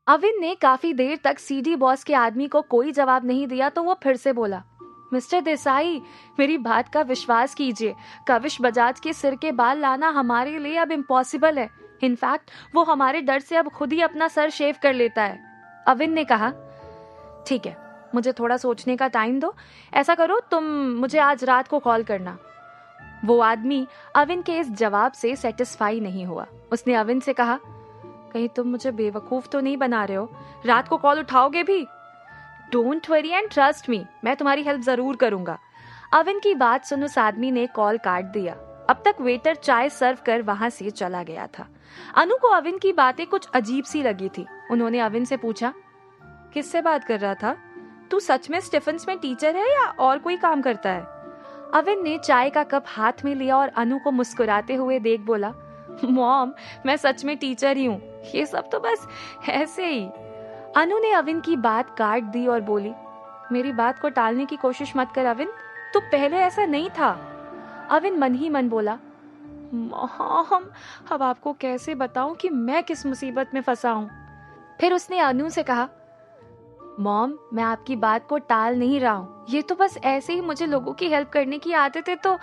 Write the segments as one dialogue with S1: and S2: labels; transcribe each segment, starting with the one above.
S1: अविन ने काफी देर तक सीडी बॉस के आदमी को कोई जवाब नहीं दिया तो वो फिर से बोला, मिस्टर देसाई, मेरी बात का विश्वास कीजिए। कविश बजाज के सिर के बाल लाना हमारे लिए अब इम्पॉसिबल है। इनफैक्ट वो हमारे डर से अब खुद ही अपना सर शेव कर लेता है। अविन ने कहा, ठीक है, मुझे थोड़ा सोचने का टाइम दो। ऐसा करो, तुम मुझे आज रात को कॉल करना। वो आदमी अविन के इस जवाब से सेटिस्फाई नहीं हुआ। उसने अविन से कहा, कहीं तुम मुझे बेवकूफ तो नहीं बना रहे हो? रात को कॉल उठाओगे भी? Don't worry and trust me, मैं तुम्हारी हेल्प जरूर करूंगा। अविन की बात सुन उस आदमी ने कॉल काट दिया। अब तक वेटर चाय सर्व कर वहां से चला गया था। अनु को अविन की बातें कुछ अजीब सी लगी थी। उन्होंने अविन से पूछा, किससे बात कर रहा था? तू सच में स्टीफन्स में टीचर है या और कोई काम करता है? अविन ने चाय का कप हाथ में लिया और अनु को मुस्कुराते हुए देख बोला, मॉम, मैं सच में टीचर ही हूँ। ये सब तो बस ऐसे ही। अनु ने अविन की बात काट दी और बोली, मेरी बात को टालने की कोशिश मत कर अविन, तू पहले ऐसा नहीं था। अविन मन ही मन बोला, मॉम, अब आपको कैसे बताऊं कि मैं किस मुसीबत में फंसा हूं। फिर उसने अनु से कहा, मॉम, मैं आपकी बात को टाल नहीं रहा हूं, ये तो बस ऐसे ही मुझे लोगों की हेल्प करने की आदत है। तो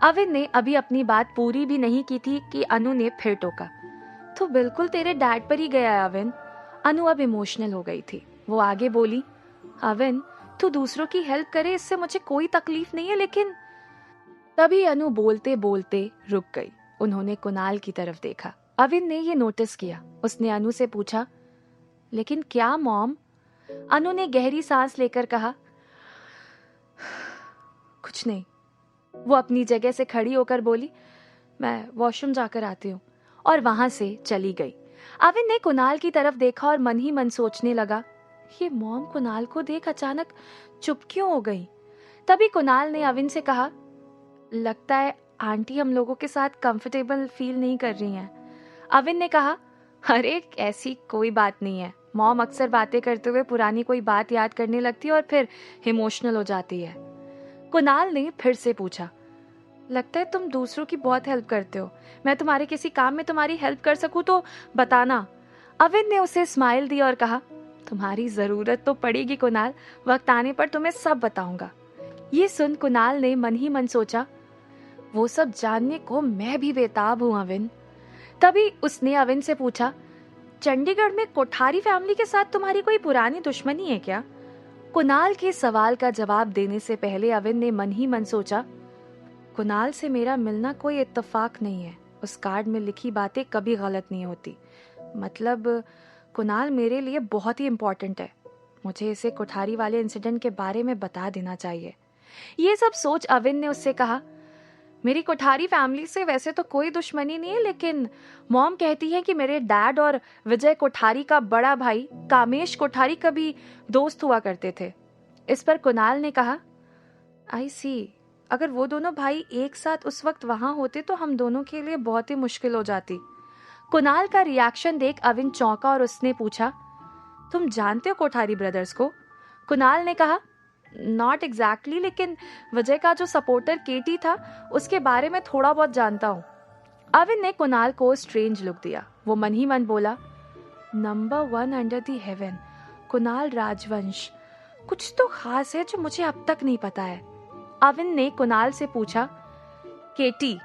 S1: अविन ने अभी अपनी बात पूरी भी नहीं की थी कि अनु ने फिर टोका, तो बिल्कुल तेरे डैड पर ही गया है अविन। अनु अब इमोशनल हो गई थी। वो आगे बोली, अविन, तू दूसरों की हेल्प करे, इससे मुझे कोई तकलीफ नहीं है, लेकिन तभी अनु बोलते बोलते रुक गई। उन्होंने कुणाल की तरफ देखा। अविन ने ये नोटिस किया। उसने अनु से पूछा, लेकिन क्या मॉम? अनु ने गहरी सांस लेकर कहा, कुछ नहीं। वो अपनी जगह से खड़ी होकर बोली, मैं वॉशरूम जाकर आती हूँ, और वहां से चली गई। अविन ने कुणाल की तरफ देखा और मन ही मन सोचने लगा, ये मॉम कुणाल को देख अचानक चुप क्यों हो गई? तभी कुणाल ने अविन से कहा, लगता है आंटी हम लोगों के साथ कंफर्टेबल फील नहीं कर रही हैं। अविन ने कहा, अरे ऐसी कोई बात नहीं है। मॉम अक्सर बातें करते हुए पुरानी कोई बात याद करने लगती है और फिर इमोशनल हो जाती है। कुणाल ने फिर से पूछा, लगता है तुम दूसरों की बहुत हेल्प करते हो। मैं तुम्हारे किसी काम में तुम्हारी हेल्प कर सकूं तो बताना। अविन ने उसे स्माइल दी और कहा, तुम्हारी जरूरत तो पड़ेगी कुणाल, वक्त आने पर तुम्हें सब बताऊंगा। ये सुन कुणाल ने मन ही मन सोचा, वो सब जानने को मैं भी बेताब हूं अविन। तभी उसने अविन से पूछा, चंडीगढ़ में कोठारी फैमिली के साथ तुम्हारी कोई पुरानी दुश्मनी है क्या? कुणाल के सवाल का जवाब देने से पहले अविन ने मन ही मन सोचा, कुणाल से मेरा मिलना कोई इत्तेफाक नहीं है। उस कार्ड में लिखी बातें कभी गलत नहीं होती। मतलब कुणाल मेरे लिए बहुत ही इम्पोर्टेंट है। मुझे इसे कोठारी वाले इंसिडेंट के बारे में बता देना चाहिए। ये सब सोच अविन ने उससे कहा, मेरी कोठारी फैमिली से वैसे तो कोई दुश्मनी नहीं है, लेकिन मॉम कहती है कि मेरे डैड और विजय कोठारी का बड़ा भाई कामेश कोठारी कभी दोस्त हुआ करते थे। इस पर कुणाल ने कहा, आई सी, अगर वो दोनों भाई एक साथ उस वक्त वहां होते तो हम दोनों के लिए बहुत ही मुश्किल हो जाती। कुणाल का रिएक्शन देख अविन चौंका और उसने पूछा, तुम जानते हो कोठारी ब्रदर्स को? कुणाल ने कहा, नॉट एग्जैक्टली, लेकिन विजय का जो सपोर्टर केटी था उसके बारे में थोड़ा बहुत जानता हूँ। अविन ने कुणाल को स्ट्रेंज लुक दिया। वो मन ही मन बोला, number 1 under the haven, Kunal राजवंश, कुछ तो खास है जो मुझे अब तक नहीं पता है। अविन ने कुणाल से पूछा, केटी,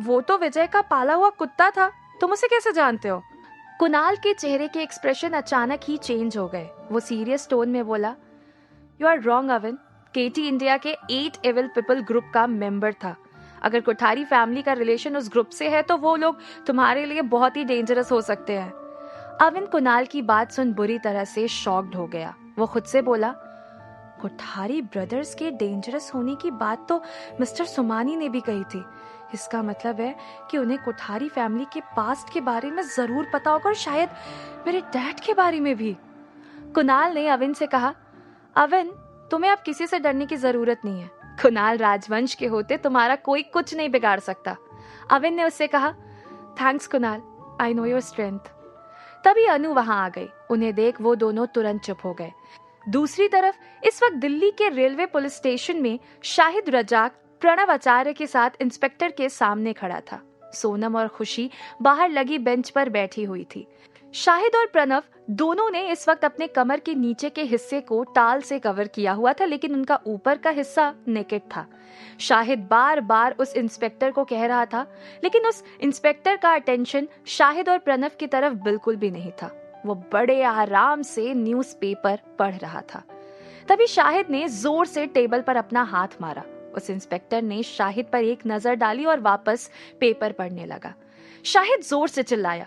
S1: वो तो विजय का पाला हुआ कुत्ता था, तुम उसे कैसे जानते हो? कुणाल के चेहरे के एक्सप्रेशन अचानक ही चेंज हो गए। वो सीरियस टोन में बोला, you are wrong Avin, KT India के 8 एविल पीपल ग्रुप का मेंबर था। अगर कोठारी फैमिली का रिलेशन उस ग्रुप से है तो वो लोग तुम्हारे लिए बहुत ही डेंजरस हो सकते हैं। अविन कुणाल की बात सुन बुरी तरह से शॉक्ड हो गया। वो खुद से बोला, कोठारी ब्रदर्स के डेंजरस होने की बात तो मिस्टर सुमानी ने भी कही थी। इसका मतलब है कि उन्हें कोठारी फैमिली के पास्ट के बारे में जरूर पता होगा, और शायद मेरे डैड के बारे में भी। कुणाल ने अविन से कहा, अविन, तुम्हें अब किसी से डरने की जरूरत नहीं है। कुणाल राजवंश के होते तुम्हारा कोई कुछ नहीं बिगाड़ सकता। अविन ने उससे कहा, thanks Kunal, I know your strength. तभी अनु वहां आ गई। उन्हें देख वो दोनों तुरंत चुप हो गए। दूसरी तरफ इस वक्त दिल्ली के रेलवे पुलिस स्टेशन में शाहिद रजाक प्रणव आचार्य के साथ इंस्पेक्टर के सामने खड़ा था। सोनम और खुशी बाहर लगी बेंच पर बैठी हुई थी। शाहिद और प्रणव दोनों ने इस वक्त अपने कमर के नीचे के हिस्से को टाल से कवर किया हुआ था, लेकिन उनका ऊपर का हिस्सा नेकेड था। शाहिद बार बार उस इंस्पेक्टर को कह रहा था, लेकिन उस इंस्पेक्टर का अटेंशन शाहिद और प्रणव की तरफ बिल्कुल भी नहीं था। वो बड़े आराम से न्यूज़पेपर पढ़ रहा था। तभी शाहिद ने जोर से टेबल पर अपना हाथ मारा। उस इंस्पेक्टर ने शाहिद पर एक नजर डाली और वापस पेपर पढ़ने लगा। शाहिद जोर से चिल्लाया,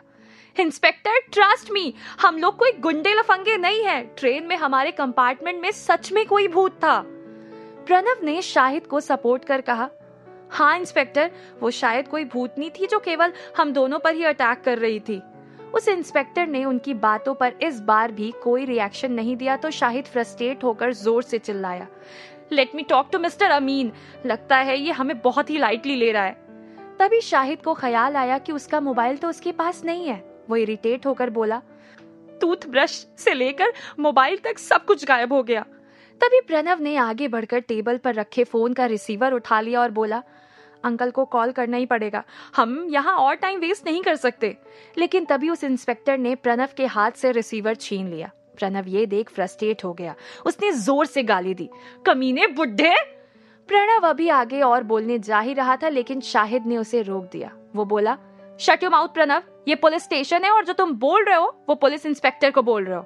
S1: इंस्पेक्टर ट्रस्ट मी, हम लोग कोई गुंडे लफंगे नहीं है। ट्रेन में हमारे कंपार्टमेंट में सच में कोई भूत था। प्रणव ने शाहिद को सपोर्ट कर कहा, हाँ इंस्पेक्टर, वो शायद कोई भूतनी थी जो केवल हम दोनों पर ही अटैक कर रही थी। उस इंस्पेक्टर ने उनकी बातों पर इस बार भी कोई रिएक्शन नहीं दिया तो शाहिद फ्रस्ट्रेट होकर जोर से चिल्लाया, let me talk to mister Amin, लगता है ये हमें बहुत ही लाइटली ले रहा है। तभी शाहिद को ख्याल आया कि उसका मोबाइल तो उसके पास नहीं है। वो इरिटेट होकर बोला, टूथब्रश से लेकर मोबाइल तक सब कुछ गायब हो गया। तभी प्रणव ने आगे बढ़कर टेबल पर रखे फोन का रिसीवर उठा लिया और बोला, अंकल को कॉल करना ही पड़ेगा, हम यहाँ और टाइम वेस्ट नहीं कर सकते। लेकिन तभी उस इंस्पेक्टर ने प्रणव के हाथ से रिसीवर छीन लिया। प्रणव ये देख फ्रस्ट्रेट हो गया। उसने जोर से गाली दी, कमीने बुड्ढे। प्रणव अभी आगे और बोलने जा ही रहा था, लेकिन शाहिद ने उसे रोक दिया। वो बोला, शट योर माउथ प्रणव, ये पुलिस स्टेशन है और जो तुम बोल रहे हो वो पुलिस इंस्पेक्टर को बोल रहे हो।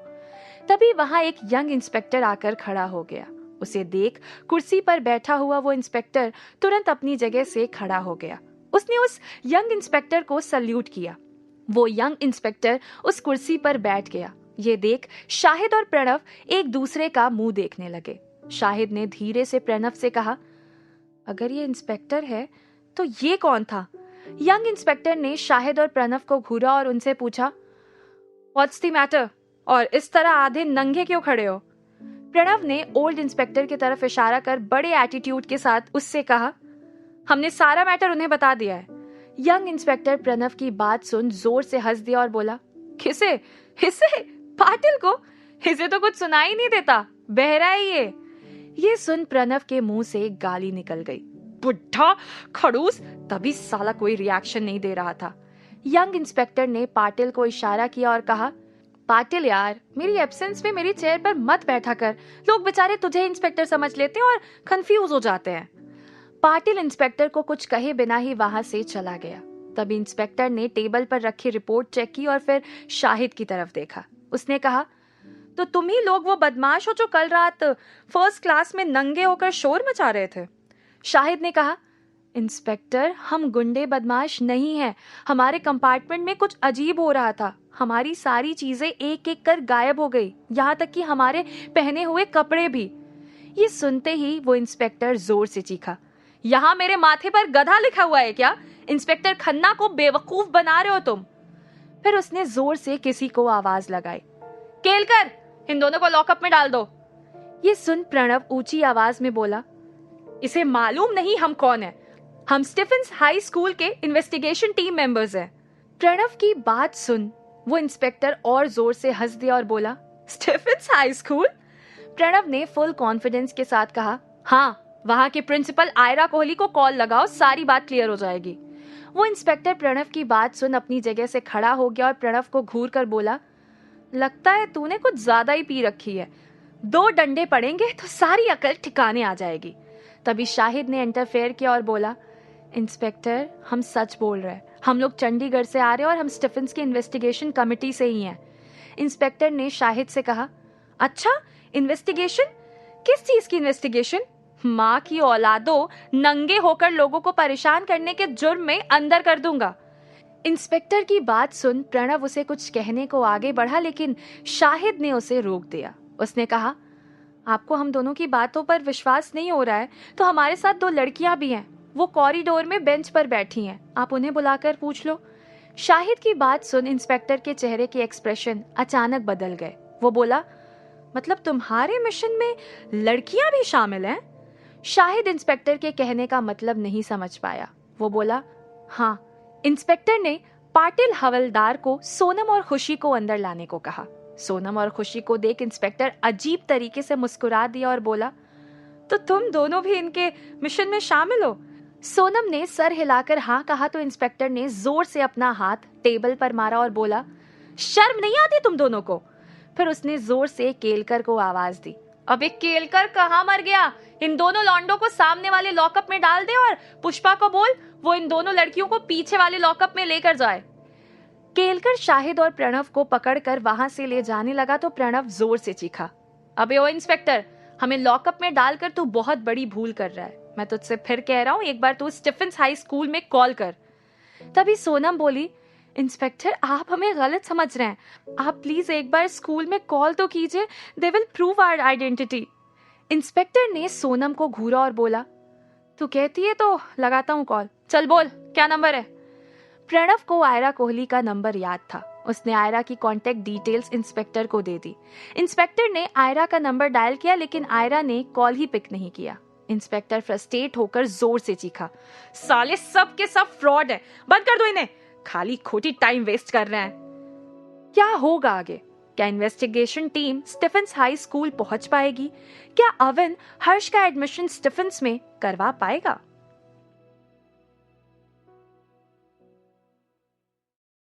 S1: तभी वहां एक यंग इंस्पेक्टर आकर खड़ा हो गया। उसे देख कुर्सी पर बैठा हुआ वो इंस्पेक्टर तुरंत अपनी जगह से खड़ा हो गया। उसने उस यंग इंस्पेक्टर को सल्यूट किया। वो यंग इंस्पेक्टर उस कुर्सी पर बैठ गया। ये देख शाहिद और प्रणव एक दूसरे का मुंह देखने लगे। शाहिद ने धीरे से प्रणव से कहा, अगर ये इंस्पेक्टर है तो ये कौन था? यंग इंस्पेक्टर ने शाहिद और प्रणव को घूरा और उनसे पूछा, व्हाट्स द मैटर, और इस तरह आधे नंगे क्यों खड़े हो? प्रणव ने ओल्ड इंस्पेक्टर की तरफ इशारा कर बड़े एटीट्यूड के साथ उससे कहा, हमने सारा मैटर उन्हें बता दिया है। यंग इंस्पेक्टर प्रणव की बात सुन जोर से हंस दिया और बोला, किसे? हिस्से? पाटिल को? हिस्से तो कुछ सुनाई नहीं देता, बहरा है ये। ये सुन प्रणव के मुंह से एक गाली निकल गई, बुढ़ा खड़ूस। तभी साला कोई रिएक्शन नहीं दे रहा था। यंग इंस्पेक्टर ने पाटिल को इशारा किया और कहा, पाटिल यार, मेरी एब्सेंस में मेरी चेयर पर मत बैठा कर, लोग बेचारे तुझे इंस्पेक्टर समझ लेते हैं और कंफ्यूज हो जाते हैं। पाटिल इंस्पेक्टर को कुछ कहे बिना ही वहां से चला गया। तभी इंस्पेक्टर ने टेबल पर रखी रिपोर्ट चेक की और फिर शाहिद की तरफ देखा। उसने कहा, तो तुम ही लोग वो बदमाश हो जो कल रात फर्स्ट क्लास में नंगे होकर शोर मचा रहे थे? शाहिद ने कहा, इंस्पेक्टर, हम गुंडे बदमाश नहीं हैं। हमारे कंपार्टमेंट में कुछ अजीब हो रहा था। हमारी सारी चीजें एक एक कर गायब हो गई, यहाँ तक कि हमारे पहने हुए कपड़े भी। ये सुनते ही वो इंस्पेक्टर जोर से चीखा, यहाँ मेरे माथे पर गधा लिखा हुआ है क्या? इंस्पेक्टर खन्ना को बेवकूफ बना रहे हो तुम। फिर उसने जोर से किसी को आवाज लगाई, केलकर, इन दोनों को लॉकअप में डाल दो। ये सुन प्रणव ऊंची आवाज में बोला, इसे मालूम नहीं हम कौन है? हम स्टीफेंस हाई स्कूल के इन्वेस्टिगेशन टीम मेंबर्स हैं। प्रणव की बात सुन वो इंस्पेक्टर और जोर से हंस दिया और बोला, स्टीफेंस हाई स्कूल? प्रणव ने फुल कॉन्फिडेंस के साथ कहा, हाँ, वहां के प्रिंसिपल आयरा कोहली को कॉल लगाओ, सारी बात क्लियर हो जाएगी। वो इंस्पेक्टर प्रणव की बात सुन अपनी जगह से खड़ा हो गया और प्रणव को घूर कर बोला, लगता है तूने कुछ ज्यादा ही पी रखी है, 2 डंडे पड़ेंगे तो सारी अकल ठिकाने आ जाएगी। तभी शाहिद ने इंटरफेयर किया और बोला, इंस्पेक्टर, हम सच बोल रहे हैं, हम लोग चंडीगढ़ से आ रहे हैं और हम स्टीफेंस की इन्वेस्टिगेशन कमेटी से ही हैं। इंस्पेक्टर ने शाहिद से कहा, अच्छा, इन्वेस्टिगेशन? किस चीज की इन्वेस्टिगेशन? माँ की औलादो, नंगे होकर लोगों को परेशान करने के जुर्म में अंदर कर दूंगा। इंस्पेक्टर की बात सुन प्रणव उसे कुछ कहने को आगे बढ़ा, लेकिन शाहिद ने उसे रोक दिया। उसने कहा, आपको हम दोनों की बातों पर विश्वास नहीं हो रहा है तो हमारे साथ 2 लड़कियां भी हैं, वो कॉरिडोर में बेंच पर बैठी हैं, आप उन्हें बुलाकर पूछ लो। शाहिद की बात सुन इंस्पेक्टर के चेहरे के एक्सप्रेशन अचानक बदल गए। वो बोला, मतलब तुम्हारे मिशन में लड़कियां भी शामिल हैं? शाहिद इंस्पेक्टर के कहने का मतलब नहीं समझ पाया। वो बोला, हाँ। इंस्पेक्टर ने पाटिल हवलदार को सोनम और खुशी को अंदर लाने को कहा। सोनम और खुशी को देख इंस्पेक्टर अजीब तरीके से मुस्कुरा दिया और बोला, तो तुम दोनों भी इनके मिशन में शामिल हो? सोनम ने सर हिलाकर हाँ कहा तो इंस्पेक्टर ने जोर से अपना हाथ टेबल पर मारा और बोला, शर्म नहीं आती तुम दोनों को? फिर उसने जोर से केलकर को आवाज दी, अबे केलकर कहाँ मर गया? इन दोनों लॉन्डो को सामने वाले लॉकअप में डाल दे और पुष्पा को बोल वो इन दोनों लड़कियों को पीछे वाले लॉकअप में लेकर जाए। केलकर शाहिद और प्रणव को पकड़कर वहां से ले जाने लगा तो प्रणव जोर से चीखा, अबे ओ इंस्पेक्टर, हमें लॉकअप में डालकर तू बहुत बड़ी भूल कर रहा है। मैं तुझसे फिर कह रहा हूं, एक बार तू स्टीफेंस हाई स्कूल में कॉल कर। तभी सोनम बोली, इंस्पेक्टर आप हमें गलत समझ रहे हैं, आप प्लीज एक बार स्कूल में कॉल तो कीजिए, they will prove our identity. Inspector ने सोनम को घूरा और बोला, तू कहती है तो लगाता हूँ कॉल, चल बोल क्या नंबर है। प्रणव को आयरा कोहली का नंबर याद था। उसने आयरा की कांटेक्ट डिटेल्स इंस्पेक्टर को दे दी। इंस्पेक्टर ने आयरा का नंबर डायल किया लेकिन आयरा ने कॉल ही पिक नहीं किया। इंस्पेक्टर फ्रस्ट्रेट होकर जोर से चीखा, साले सब के सब फ्रॉड है, बंद कर दो इन्हें, खाली खोटी टाइम वेस्ट कर रहे हैं। क्या होगा आगे? क्या investigation team Stephens high school पहुंच पाएगी? क्या अविन हर्ष का एडमिशन स्टीफेंस में करवा पाएगा?